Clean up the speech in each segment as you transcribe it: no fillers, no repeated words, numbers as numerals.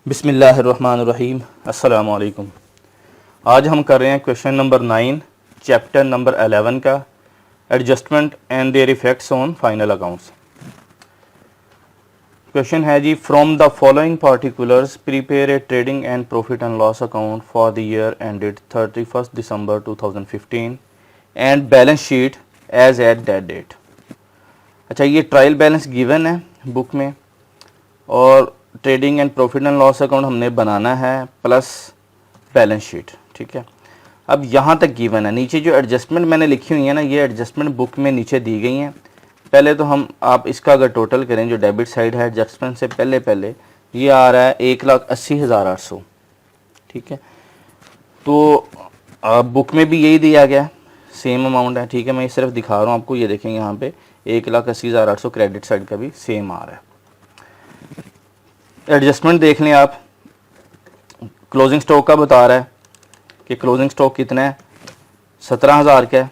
बिस्मिल्लाहिर्रहमानिर्रहीम। अस्सलामु अलैकुम। आज हम कर रहे हैं क्वेश्चन नंबर 9 चैप्टर नंबर 11 का adjustment and their effects on final accounts. Question है जी, from the following particulars prepare a trading and profit and loss account for the year ended 31 December 2015 and balance sheet as at that date. अच्छा, ये trial balance given है book में और trading and profit and loss account हमने बनाना है plus balance sheet. ठीक है, अब यहाँ तक गिवन है। नीचे जो एडजस्टमेंट मैंने लिखी हुई है ना, ये एडजस्टमेंट बुक में नीचे दी गई हैं। पहले तो आप इसका अगर टोटल करें, जो डेबिट साइड है एडजस्टमेंट से पहले ये आ रहा है 1,80,800। ठीक है, तो बुक में भी यही दिया गया, सेम अमाउंट है। ठीक है, मैं सिर्फ दिखा रहा हूँ आपको। ये देखें यहाँ पे 1,80,800 क्रेडिट साइड का भी सेम आ रहा है। एडजस्टमेंट देख लें आप। क्लोजिंग स्टॉक का बता रहा है कि क्लोजिंग स्टॉक कितना है, 17,000 का है।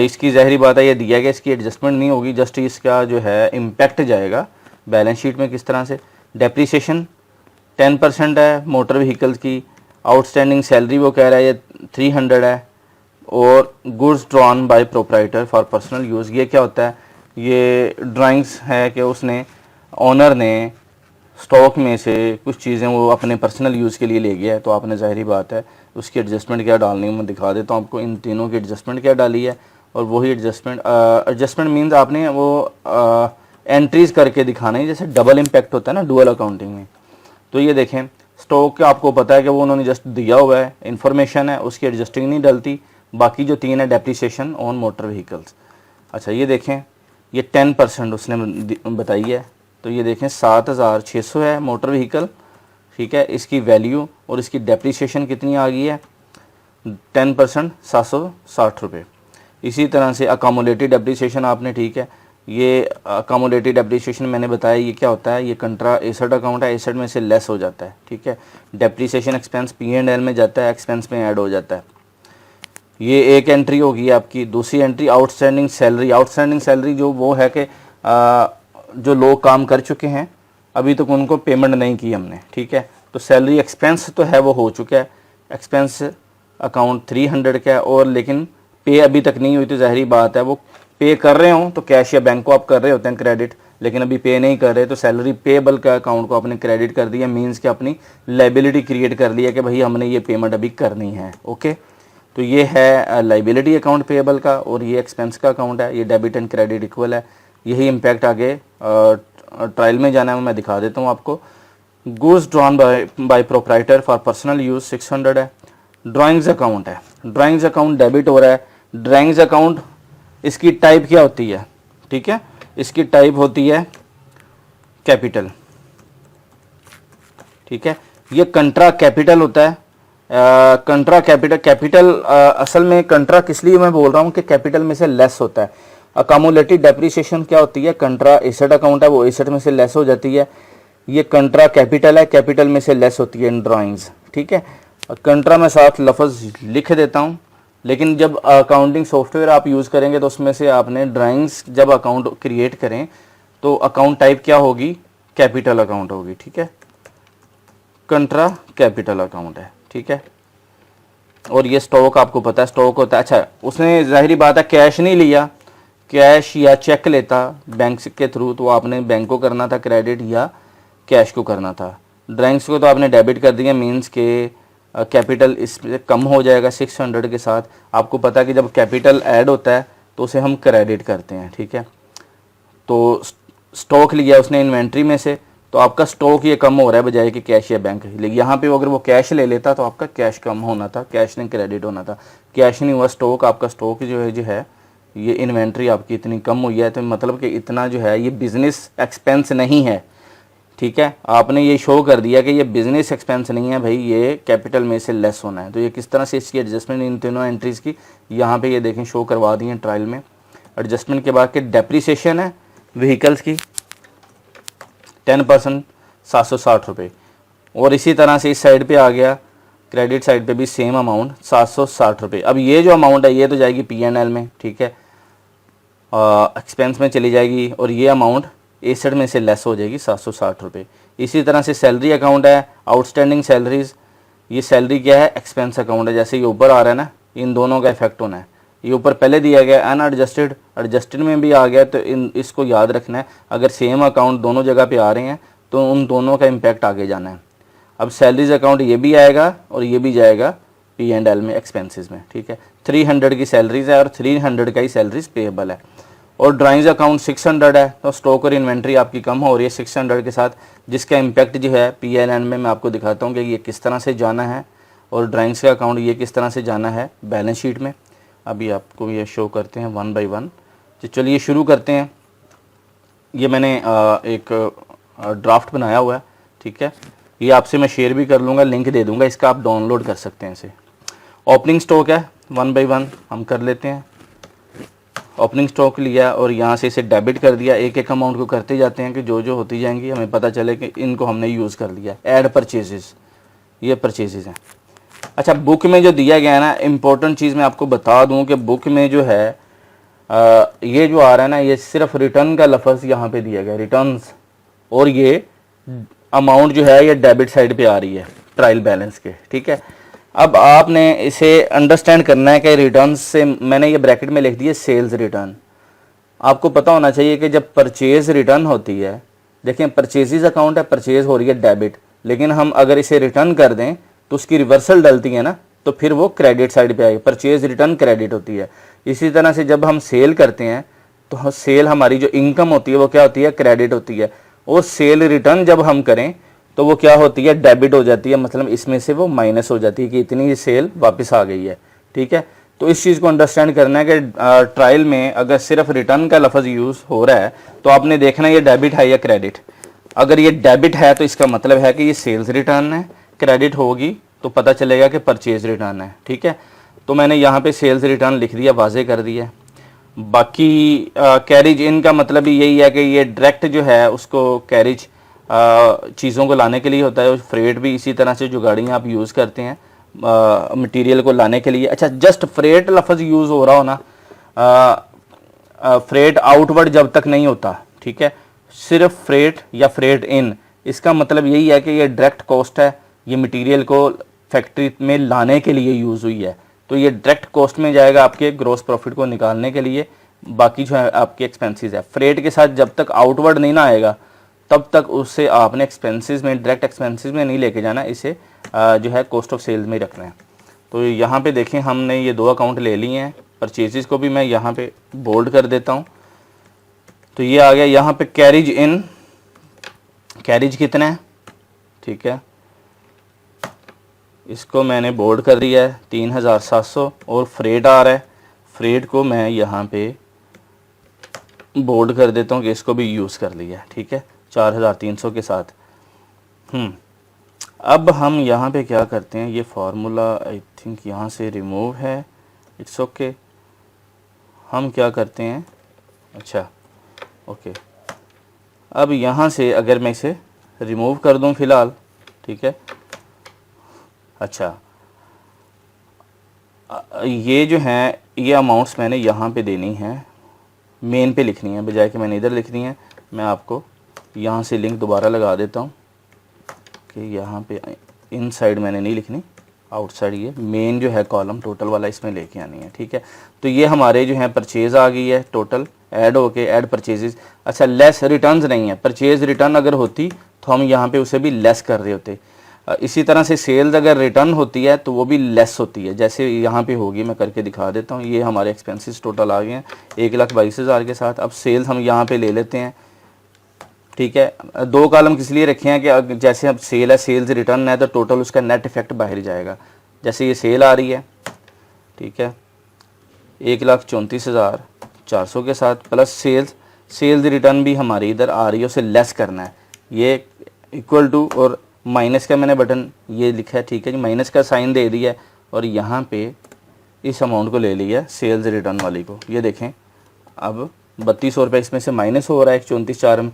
इसकी ज़ाहिरी बात है ये दिया गया, इसकी एडजस्टमेंट नहीं होगी, जस्ट इसका जो है इम्पैक्ट जाएगा बैलेंस शीट में किस तरह से। डेप्रीसिएशन 10% है मोटर व्हीकल्स की। आउटस्टैंडिंग सैलरी वो कह रहा है ये 300 है। और goods drawn by proprietor for personal use, ये क्या होता है, ये ड्राइंग्स है कि उसने ऑनर ने स्टॉक में से कुछ चीज़ें वो अपने पर्सनल यूज़ के लिए ले गया है। तो आपने ज़ाहिरी बात है उसकी एडजस्टमेंट क्या डालनी है, मैं दिखा देता हूँ आपको। इन तीनों की एडजस्टमेंट क्या डाली है और वही एडजस्टमेंट मीन्स आपने वो एंट्रीज़ करके दिखाना है, जैसे डबल इम्पैक्ट होता है ना डुअल अकाउंटिंग में। तो ये देखें, स्टॉक का आपको पता है कि वो उन्होंने जस्ट दिया हुआ है, इन्फॉर्मेशन है, उसकी एडजस्टिंग नहीं डलती। बाकी जो 3 है डेप्रीसिएशन ऑन मोटर व्हीकल्स। अच्छा, ये देखें, ये 10% उसने बताई है। तो ये देखें 7,600 है मोटर व्हीकल। ठीक है, इसकी वैल्यू और इसकी डेप्रीसिएशन कितनी आ गई है, 10% 760 रुपये। इसी तरह से अकामुलेटेड डेप्रीसिएशन आपने, ठीक है, ये अकामुलेटेड डेप्रीसिएशन मैंने बताया ये क्या होता है, ये कंट्रा एसेट अकाउंट है, एसेट में से लेस हो जाता है। ठीक है, डेप्रीसिएशन एक्सपेंस P&L में जाता है, एक्सपेंस में ऐड हो जाता है। ये एक एंट्री होगी आपकी। दूसरी entry outstanding salary. Outstanding salary जो वो है कि जो लोग काम कर चुके हैं अभी तक उनको पेमेंट नहीं की हमने। ठीक है, तो सैलरी एक्सपेंस तो है वो हो चुका है, एक्सपेंस अकाउंट 300 का है, और लेकिन पे अभी तक नहीं हुई। तो ज़ाहिरी बात है वो पे कर रहे हों तो कैश या बैंक को आप कर रहे होते हैं क्रेडिट, लेकिन अभी पे नहीं कर रहे, तो सैलरी पेबल का अकाउंट को आपने क्रेडिट कर दिया। मीन्स कि अपनी लाइबिलिटी क्रिएट कर लिया कि भाई हमने ये पेमेंट अभी करनी है। ओके, तो ये है लाइबिलिटी अकाउंट पेबल का, और ये एक्सपेंस का अकाउंट है। ये डेबिट एंड क्रेडिट इक्वल है। यही इम्पैक्ट आगे ट्रायल में जाना है, मैं दिखा देता हूँ आपको। Goods drawn by proprietor for personal use 600 है। ड्राइंग्स अकाउंट है, ड्राइंग्स अकाउंट डेबिट हो रहा है। ड्राइंग्स अकाउंट इसकी टाइप क्या होती है, ठीक है, इसकी टाइप होती है कैपिटल। ठीक है, ये कंट्रा कैपिटल होता है। कंट्रा कैपिटल असल में कंट्रा किस लिए मैं बोल रहा हूँ कि कैपिटल में से लेस होता है। अकामुलेटेड डेप्रीसिएशन क्या होती है, कंट्रा एसेट अकाउंट है, वो एसेट में से लेस हो जाती है। ये कंट्रा कैपिटल है, कैपिटल में से लेस होती है इन ड्राइंग्स। ठीक है, कंट्रा में साथ लफ्ज़ लिख देता हूँ, लेकिन जब अकाउंटिंग सॉफ्टवेयर आप यूज़ करेंगे तो उसमें से आपने ड्राइंग्स जब अकाउंट क्रिएट करें तो अकाउंट टाइप क्या होगी, कैपिटल अकाउंट होगी। ठीक है, कंट्रा कैपिटल अकाउंट है। ठीक है, और ये स्टॉक आपको पता है स्टॉक होता है। अच्छा, उसने ज़ाहिरी बात है कैश नहीं लिया, कैश या चेक लेता बैंक के थ्रू तो आपने बैंक को करना था क्रेडिट या कैश को करना था। ड्राइंग्स को तो आपने डेबिट कर दिया, मींस के कैपिटल इसमें कम हो जाएगा 600 के साथ। आपको पता है कि जब कैपिटल ऐड होता है तो उसे हम क्रेडिट करते हैं। ठीक है, तो स्टॉक लिया उसने इन्वेंट्री में से, तो आपका स्टॉक ये कम हो रहा है बजाय कि कैश या बैंक। लेकिन यहाँ पे अगर वो कैश ले लेता तो आपका कैश कम होना था, कैश ने क्रेडिट होना था। कैश नहीं हुआ, स्टॉक आपका स्टॉक जो है ये इन्वेंट्री आपकी इतनी कम हुई है, तो मतलब कि इतना जो है ये बिज़नेस एक्सपेंस नहीं है। ठीक है, आपने ये शो कर दिया कि ये बिज़नेस एक्सपेंस नहीं है भाई, ये कैपिटल में से लेस होना है। तो ये किस तरह से इसकी एडजस्टमेंट इन तीनों एंट्रीज़ की यहाँ पे ये देखें शो करवा दी है ट्रायल में। एडजस्टमेंट के बाद के डेप्रीसिएशन है व्हीकल्स की 10% 760 रुपये, और इसी तरह से इस साइड पे आ गया क्रेडिट साइड पे भी सेम अमाउंट 760 रुपये। अब ये जो अमाउंट है ये तो जाएगी P&L में। ठीक है, एक्सपेंस में चली जाएगी, और ये अमाउंट 61 में से लेस हो जाएगी 760 रुपये। इसी तरह से सैलरी अकाउंट है, आउटस्टैंडिंग सैलरीज, ये सैलरी क्या है, एक्सपेंस अकाउंट है। जैसे ये ऊपर आ रहा है ना, इन दोनों का इफेक्ट होना है। ये ऊपर पहले दिया गया अनएडजस्टेड, एडजस्टेड में भी आ गया, तो इसको याद रखना है। अगर सेम अकाउंट दोनों जगह पे आ रहे हैं तो उन दोनों का इम्पैक्ट आगे जाना है। अब सैलरीज अकाउंट ये भी आएगा और ये भी जाएगा P&L में, एक्सपेंसेस में, ठीक है। 300 की सैलरीज है और 300 का ही सैलरीज पेएबल है। और ड्राइंग्स अकाउंट 600 है, तो स्टॉक और इन्वेंट्री आपकी कम हो रही है 600 के साथ, जिसका इम्पैक्ट जो है P&L में मैं आपको दिखाता हूँ कि ये किस तरह से जाना है, और ड्राइंग्स का अकाउंट ये किस तरह से जाना है बैलेंस शीट में। अभी आपको ये शो करते हैं 1 बाय 1। तो चलिए शुरू करते हैं। ये मैंने एक ड्राफ्ट बनाया हुआ है, ठीक है। ये आपसे मैं शेयर भी कर लूँगा, लिंक दे दूँगा, इसका आप डाउनलोड कर सकते हैं इसे। ओपनिंग स्टॉक है, 1 बाय 1 हम कर लेते हैं। ओपनिंग स्टॉक लिया और यहाँ से इसे डेबिट कर दिया। एक एक अमाउंट को करते जाते हैं कि जो जो होती जाएंगी हमें पता चले कि इनको हमने यूज़ कर लिया। ऐड परचेजेस, ये परचेजेस हैं। अच्छा, बुक में जो दिया गया है ना, इम्पोर्टेंट चीज़ मैं आपको बता दूं कि बुक में जो है ये जो आ रहा है ना, ये सिर्फ रिटर्न का लफ्ज़ यहाँ पे दिया गया, रिटर्न्स, और ये अमाउंट जो है ये डेबिट साइड पे आ रही है ट्रायल बैलेंस के, ठीक है। अब आपने इसे अंडरस्टैंड करना है कि रिटर्न से मैंने ये ब्रैकेट में लिख दिया सेल्स रिटर्न। आपको पता होना चाहिए कि जब परचेज रिटर्न होती है, देखें परचेजेज अकाउंट है, परचेज हो रही है डेबिट, लेकिन हम अगर इसे रिटर्न कर दें तो उसकी रिवर्सल डलती है ना, तो फिर वो क्रेडिट साइड पे आएगी। परचेज रिटर्न क्रेडिट होती है। इसी तरह से जब हम सेल करते हैं तो सेल हमारी जो इनकम होती है वो क्या होती है, क्रेडिट होती है। और सेल रिटर्न जब हम करें तो वो क्या होती है, डेबिट हो जाती है। मतलब इसमें से वो माइनस हो जाती है कि इतनी सेल वापस आ गई है, ठीक है। तो इस चीज़ को अंडरस्टैंड करना है कि ट्रायल में अगर सिर्फ रिटर्न का लफ्ज़ यूज़ हो रहा है तो आपने देखना है ये डेबिट है या क्रेडिट। अगर ये डेबिट है तो इसका मतलब है कि ये सेल्स रिटर्न है, क्रेडिट होगी तो पता चलेगा कि परचेज रिटर्न है, ठीक है। तो मैंने यहाँ पे सेल्स रिटर्न लिख दिया, वाजे कर दिया। बाकी कैरिज इन का मतलब भी यही है कि ये डायरेक्ट जो है उसको कैरिज चीज़ों को लाने के लिए होता है। फ्रेट भी इसी तरह से जो गाड़ियाँ आप यूज़ करते हैं मटेरियल को लाने के लिए। अच्छा, जस्ट फ्रेट लफ्ज़ यूज़ हो रहा हो ना, फ्रेट आउटवर्ड जब तक नहीं होता, ठीक है, सिर्फ फ्रेट या फ्रेट इन, इसका मतलब यही है कि ये डायरेक्ट कॉस्ट है, ये मटेरियल को फैक्ट्री में लाने के लिए यूज़ हुई है, तो ये डायरेक्ट कॉस्ट में जाएगा आपके ग्रॉस प्रॉफिट को निकालने के लिए। बाकी जो है आपके एक्सपेंसेस है। फ्रेट के साथ जब तक आउटवर्ड नहीं ना आएगा तब तक उससे आपने एक्सपेंसेस में, डायरेक्ट एक्सपेंसेस में नहीं लेके जाना, इसे जो है कॉस्ट ऑफ सेल्स में ही रखना है। तो यहाँ पे देखें हमने ये 2 अकाउंट ले लिए हैं। परचेजेस को भी मैं यहाँ पे बोल्ड कर देता हूँ, तो ये आ गया। यहाँ पे कैरिज इन, कैरिज कितना है, ठीक है, इसको मैंने बोर्ड कर दिया है 3700। और फ्रेट आ रहा है, फ्रेट को मैं यहाँ पे बोर्ड कर देता हूँ कि इसको भी यूज़ कर लिया है, ठीक है, 4300 के साथ। अब हम यहाँ पे क्या करते हैं, ये फार्मूला आई थिंक यहाँ से रिमूव है, इट्स ओके। हम क्या करते हैं, अच्छा ओके, अब यहाँ से अगर मैं इसे रिमूव कर दूँ फ़िलहाल, ठीक है। अच्छा, ये जो है ये अमाउंट्स मैंने यहाँ पे देनी है, मेन पे लिखनी है, बजाय कि मैंने इधर लिखनी है। मैं आपको यहाँ से लिंक दोबारा लगा देता हूँ कि यहाँ पे इन साइड मैंने नहीं लिखनी, आउटसाइड ये मेन जो है कॉलम टोटल वाला इसमें लेके आनी है, ठीक है। तो ये हमारे जो है परचेज़ आ गई है, टोटल ऐड होके ऐड परचेजेस। अच्छा, लेस रिटर्न्स नहीं है, परचेज रिटर्न अगर होती तो हम यहाँ पे उसे भी लेस कर रहे होते। इसी तरह से सेल्स अगर रिटर्न होती है तो वो भी लेस होती है, जैसे यहाँ पे होगी, मैं करके दिखा देता हूँ। ये हमारे एक्सपेंसेस टोटल आ गए हैं 1,22,000 के साथ। अब सेल्स हम यहाँ पे ले लेते हैं, ठीक है। 2 कॉलम किस लिए रखे हैं कि जैसे अब सेल है, सेल्स रिटर्न है, तो टोटल उसका नेट इफेक्ट बाहर जाएगा। जैसे ये सेल आ रही है, ठीक है, 1,34,400 के साथ, प्लस सेल्स रिटर्न भी हमारी इधर आ रही है, उसे लेस करना है। ये इक्वल टू और माइनस का मैंने बटन ये लिखा है, ठीक है जी, माइनस का साइन दे दिया है और यहाँ पे इस अमाउंट को ले लिया सेल्स रिटर्न वाली को। ये देखें अब 3200 रुपये इसमें से माइनस हो रहा है 1,34,400 में,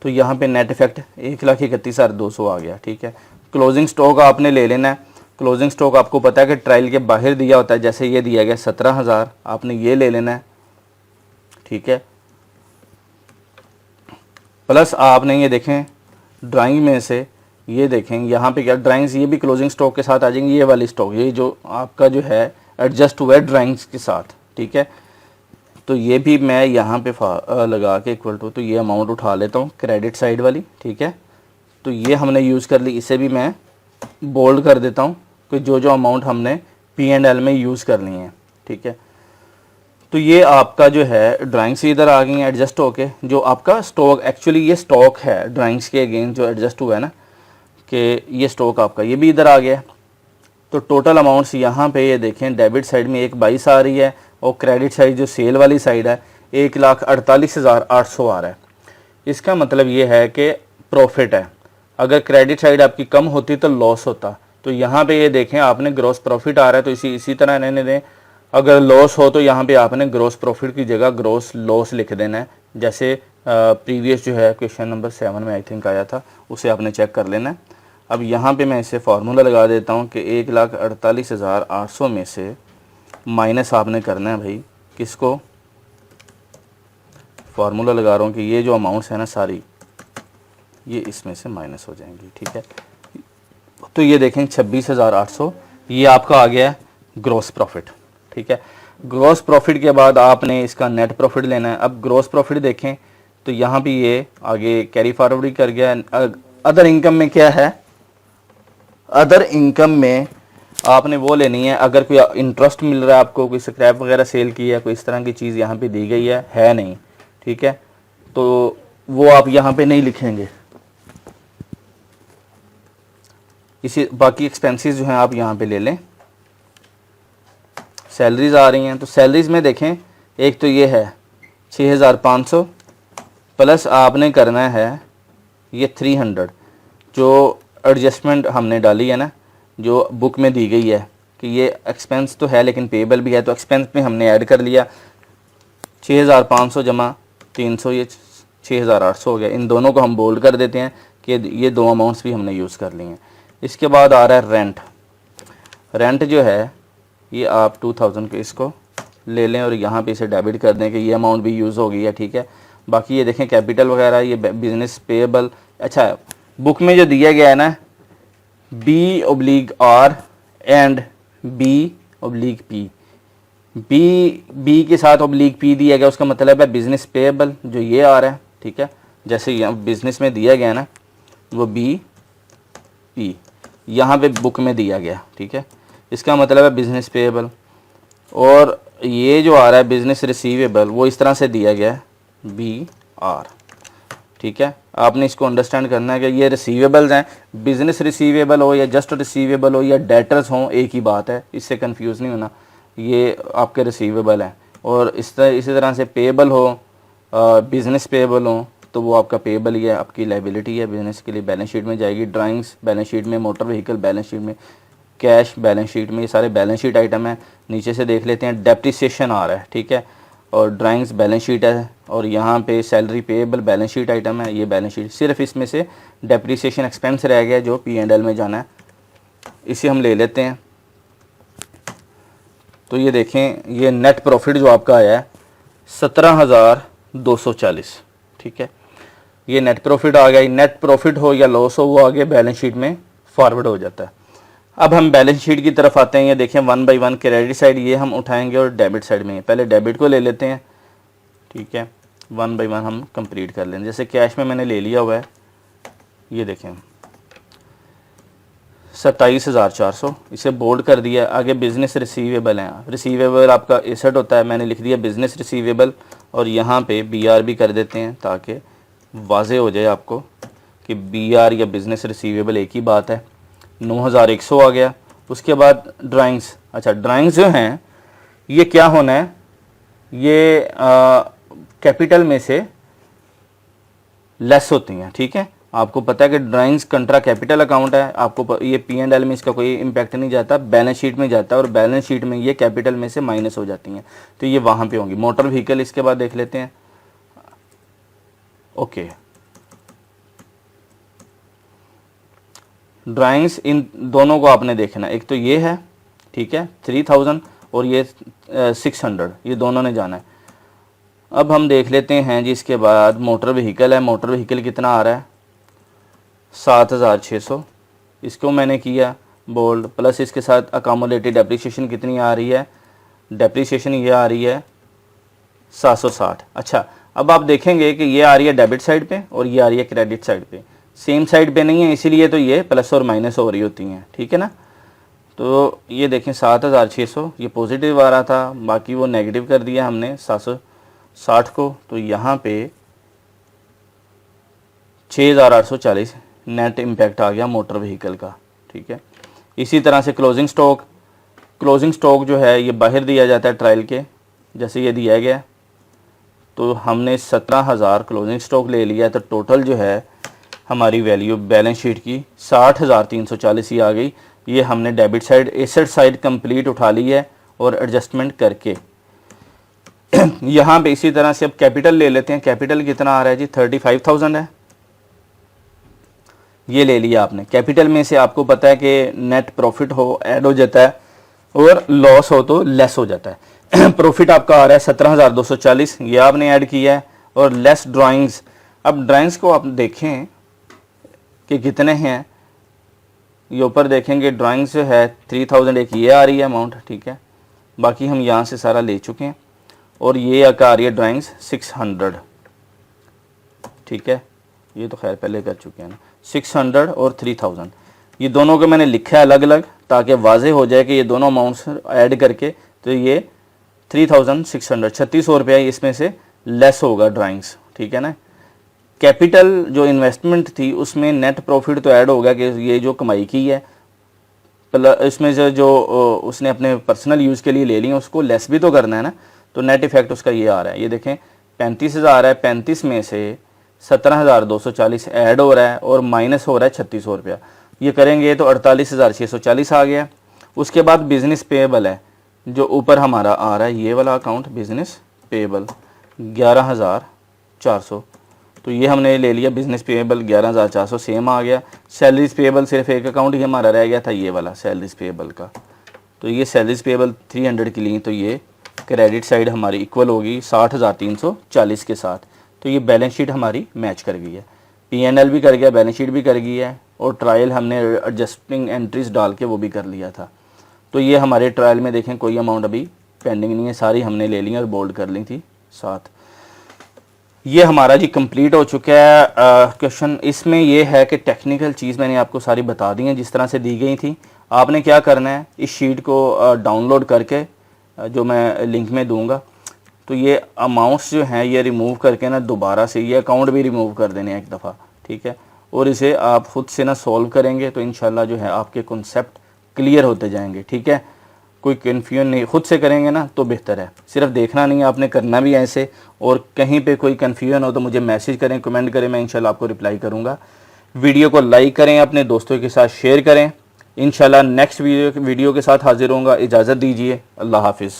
तो यहाँ पे नेट इफेक्ट 1,31,200 आ गया, ठीक है। क्लोजिंग स्टॉक आपने ले लेना है। क्लोजिंग स्टॉक आपको पता है कि ट्रायल के बाहर दिया होता है, जैसे ये दिया गया 17,000, आपने ये ले लेना है, ठीक है। प्लस आपने ये देखें ड्राइंग में से ये देखें यहाँ पे क्या ड्राइंग्स, ये भी क्लोजिंग स्टॉक के साथ आ जाएंगी, ये वाली स्टॉक, ये जो आपका जो है एडजस्ट हुआ है ड्राइंग्स के साथ, ठीक है। तो ये भी मैं यहाँ पे लगा के इक्वल टू, तो ये अमाउंट उठा लेता हूँ क्रेडिट साइड वाली, ठीक है। तो ये हमने यूज़ कर ली, इसे भी मैं बोल्ड कर देता हूँ कि जो जो अमाउंट हमने P&L में यूज़ कर ली हैं, ठीक है। तो ये आपका जो है ड्राइंग से इधर आ गई है एडजस्ट होके, जो आपका स्टॉक एक्चुअली ये स्टॉक है ड्राइंग्स के अगेंस्ट जो एडजस्ट हुआ है ना, कि ये स्टॉक आपका ये भी इधर आ गया। तो टोटल अमाउंट्स यहाँ पे ये देखें डेबिट साइड में 1,22 आ रही है और क्रेडिट साइड जो सेल वाली साइड है 1,48,800 आ रहा है। इसका मतलब ये है कि प्रॉफिट है। अगर क्रेडिट साइड आपकी कम होती तो लॉस होता। तो यहाँ पे ये देखें आपने ग्रॉस प्रॉफिट आ रहा है, तो इसी तरह रहने दें। अगर लॉस हो तो यहाँ पे आपने ग्रॉस प्रॉफिट की जगह ग्रॉस लॉस लिख देना है, जैसे प्रीवियस जो है क्वेश्चन नंबर 7 में आई थिंक आया था, उसे आपने चेक कर लेना है। अब यहाँ पे मैं इसे फार्मूला लगा देता हूँ कि 1,48,800 में से माइनस आपने करना है भाई किसको, फार्मूला लगा रहा हूँ कि ये जो अमाउंट्स है ना सारी ये इसमें से माइनस हो जाएंगी, ठीक है। तो ये देखें 26,800 ये आपका आ गया है ग्रॉस प्रॉफिट, ठीक है। ग्रॉस प्रॉफिट के बाद आपने इसका नेट प्रॉफिट लेना है। अब ग्रॉस प्रॉफिट देखें तो यहाँ भी ये आगे कैरी फॉरवर्ड कर गया। अदर इनकम में क्या है, अदर इनकम में आपने वो लेनी है, अगर कोई इंटरेस्ट मिल रहा है आपको, कोई स्क्रैप वगैरह सेल की है, कोई इस तरह की चीज़ यहाँ पे दी गई है नहीं, ठीक है। तो वो आप यहाँ पे नहीं लिखेंगे। इसी बाकी एक्सपेंसेस जो हैं आप यहाँ पे ले लें। सैलरीज आ रही हैं, तो सैलरीज में देखें एक तो ये है 6,500 प्लस आपने करना है ये 300 जो एडजस्टमेंट हमने डाली है ना, जो बुक में दी गई है कि ये एक्सपेंस तो है लेकिन पेबल भी है, तो एक्सपेंस में हमने ऐड कर लिया 6,500 जमा 300 ये 6,800 हो गया। इन दोनों को हम बोल्ड कर देते हैं कि ये दो अमाउंट्स भी हमने यूज़ कर लिए हैं। इसके बाद आ रहा है रेंट। रेंट जो है ये आप 2,000 के इसको ले लें और यहाँ पे इसे डेबिट कर दें कि ये अमाउंट भी यूज़ हो गई है, ठीक है। बाकी ये देखें कैपिटल वगैरह, ये बिजनेस पेएबल। अच्छा, बुक में जो दिया गया है ना B/R एंड B/P, बी के साथ /P दिया गया, उसका मतलब है बिजनेस पेएबल जो ये आ रहा है, ठीक है। जैसे यहाँ बिजनेस में दिया गया ना वो B/P यहाँ पे बुक में दिया गया, ठीक है। इसका मतलब है बिजनेस पेएबल। और ये जो आ रहा है बिजनेस रिसीवेबल वो इस तरह से दिया गया है B/R, ठीक है। आपने इसको अंडरस्टैंड करना है कि ये रिसीवेबल्स हैं, बिजनेस रिसीवेबल हो या जस्ट रिसीवेबल हो या डेटर्स हों एक ही बात है, इससे कंफ्यूज नहीं होना। ये आपके रिसीवेबल हैं और इसी तरह से पेएबल हो, बिजनेस पेएबल हो तो वो आपका पेएबल ही है, आपकी लाइबिलिटी है, बिजनेस के लिए बैलेंस शीट में जाएगी। ड्राइंग्स बैलेंस शीट में, मोटर व्हीकल बैलेंस शीट में, कैश बैलेंस शीट में, ये सारे बैलेंस शीट आइटम है। नीचे से देख लेते हैं डेप्रिसिएशन आ रहा है, ठीक है, और ड्राइंग्स बैलेंस शीट है, और यहाँ पे salary payable balance sheet item है, ये बैलेंस शीट। सिर्फ इसमें से डेप्रिसिएशन एक्सपेंस रह गया जो P&L में जाना है, इसे हम ले लेते हैं। तो ये देखें ये नेट प्रॉफिट जो आपका आया है 17,240, ठीक है। ये नेट प्रॉफिट आ गया। नेट प्रॉफिट हो या लॉस हो वो आगे बैलेंस शीट में फॉरवर्ड हो जाता है। अब हम बैलेंस शीट की तरफ आते हैं। ये देखें 1 बाई 1 क्रेडिट साइड ये हम उठाएंगे और डेबिट साइड में पहले डेबिट को ले लेते हैं, ठीक है। 1 बाई 1 हम कंप्लीट कर लेंगे। जैसे कैश में मैंने ले लिया हुआ है, ये देखें 27,400, इसे बोल्ड कर दिया। आगे बिजनेस रिसीवेबल हैं, रिसीवेबल आपका एसेट होता है, मैंने लिख दिया बिजनेस रिसीवेबल, और यहाँ पे BR भी कर देते हैं ताकि वाजे हो जाए आपको कि BR या बिजनेस रिसीवेबल एक ही बात है। 9,100 आ गया। उसके बाद ड्राइंग्स। अच्छा, ड्राइंग्स जो हैं ये क्या होना है, ये कैपिटल में से लेस होती हैं, ठीक है। आपको पता है कि ड्राइंग्स कंट्रा कैपिटल अकाउंट है, आपको ये P&L में इसका कोई इम्पैक्ट नहीं जाता, बैलेंस शीट में जाता है, और बैलेंस शीट में ये कैपिटल में से माइनस हो जाती हैं, तो ये वहाँ पे होंगी। मोटर व्हीकल इसके बाद देख लेते हैं। ओके, ड्राइंग्स इन दोनों को आपने देखना, एक तो ये है, ठीक है 3,000, और ये 600, ये दोनों ने जाना है। अब हम देख लेते हैं जी, इसके बाद मोटर व्हीकल है। मोटर व्हीकल कितना आ रहा है 7600, इसको मैंने किया बोल्ड, प्लस इसके साथ अकामुलेटेड डेप्रिसिएशन कितनी आ रही है, डेप्रिसिएशन ये आ रही है 760। अच्छा, अब आप देखेंगे कि ये आ रही है डेबिट साइड पे और ये आ रही है क्रेडिट साइड पे, सेम साइड पे नहीं है, इसीलिए तो ये प्लस और माइनस हो रही होती हैं, ठीक है ना। तो ये देखें 7600 ये पॉजिटिव आ रहा था, बाकी वो नेगेटिव कर दिया हमने 760 को, तो यहाँ पे 6840 नेट इम्पैक्ट आ गया मोटर व्हीकल का, ठीक है। इसी तरह से क्लोजिंग स्टॉक जो है ये बाहर दिया जाता है ट्रायल के, जैसे ये दिया गया, तो हमने 17,000 क्लोजिंग स्टॉक ले लिया, तो टोटल जो है हमारी वैल्यू बैलेंस शीट की 60,340 ही आ गई। ये हमने debit side asset side complete उठा ली है और एडजस्टमेंट करके। यहाँ पे इसी तरह से अब कैपिटल ले लेते हैं। कैपिटल कितना आ रहा है जी 35,000 है, ये ले लिया आपने। कैपिटल में से आपको पता है कि नेट प्रॉफिट हो ऐड हो जाता है और लॉस हो तो लेस हो जाता है। प्रॉफिट आपका आ रहा है 17,240, ये आपने ऐड किया है, और लेस ड्राइंग्स। अब ड्राइंग्स को आप देखें कि कितने हैं, ये ऊपर देखेंगे ड्राइंग्स है 3000, एक ये आ रही है अमाउंट, ठीक है। बाकी हम यहाँ से सारा ले चुके हैं, और ये आ रही है ड्राइंग्स 600, ठीक है। ये तो खैर पहले कर चुके हैं ना, 600 और 3000, ये दोनों को मैंने लिखा है अलग अलग ताकि वाजे हो जाए कि ये दोनों अमाउंट्स ऐड करके, तो ये 3600 3600 रुपया इसमें से लेस होगा ड्राइंग्स, ठीक है ना। कैपिटल जो इन्वेस्टमेंट थी उसमें नेट प्रॉफिट तो ऐड होगा कि ये जो कमाई की है, प्लस इसमें जो उसने अपने पर्सनल यूज़ के लिए ले ली है उसको लेस भी तो करना है ना, तो नेट इफेक्ट उसका ये आ रहा है। ये देखें 35,000 है, 35 में से 17,240 ऐड हो रहा है और माइनस हो रहा है 3600 रुपया। ये करेंगे तो 48,640 आ गया। उसके बाद बिजनेस पेएबल है जो ऊपर हमारा आ रहा है, ये वाला अकाउंट बिजनेस पेएबल 11,400, तो ये हमने ले लिया बिजनेस पेएबल 11,400 सेम आ गया। सैलरीज पेएबल सिर्फ एक अकाउंट ही हमारा रह गया था, ये वाला सैलरीज पेएबल का, तो ये सैलरीज पेएबल 300 की ली, तो ये क्रेडिट साइड हमारी इक्वल होगी 60,340 के साथ। तो ये बैलेंस शीट हमारी मैच कर गई है, P&L भी कर गया, बैलेंस शीट भी कर गई है, और ट्रायल हमने एडजस्टिंग एंट्रीज डाल के वो भी कर लिया था। तो ये हमारे ट्रायल में देखें कोई अमाउंट अभी पेंडिंग नहीं है, सारी हमने ले ली और बोल्ड कर ली थी साथ। ये हमारा जी कंप्लीट हो चुका है क्वेश्चन। इसमें ये है कि टेक्निकल चीज़ मैंने आपको सारी बता दी है जिस तरह से दी गई थी। आपने क्या करना है, इस शीट को डाउनलोड करके जो मैं लिंक में दूंगा, तो ये अमाउंट्स जो हैं ये रिमूव करके ना दोबारा से ये अकाउंट भी रिमूव कर देने हैं एक दफ़ा, ठीक है। और इसे आप खुद से ना सॉल्व करेंगे तो इंशाल्लाह जो है आपके कॉन्सेप्ट क्लियर होते जाएंगे, ठीक है। कोई कन्फ्यूजन नहीं, खुद से करेंगे ना तो बेहतर है, सिर्फ देखना नहीं है, आपने करना भी ऐसे। और कहीं पे कोई कन्फ्यूजन हो तो मुझे मैसेज करें, कमेंट करें, मैं इंशाल्लाह आपको रिप्लाई करूँगा। वीडियो को लाइक करें, अपने दोस्तों के साथ शेयर करें। इंशाल्लाह नेक्स्ट वीडियो के साथ हाजिर होऊंगा। इजाज़त दीजिए, अल्लाह हाफिज़।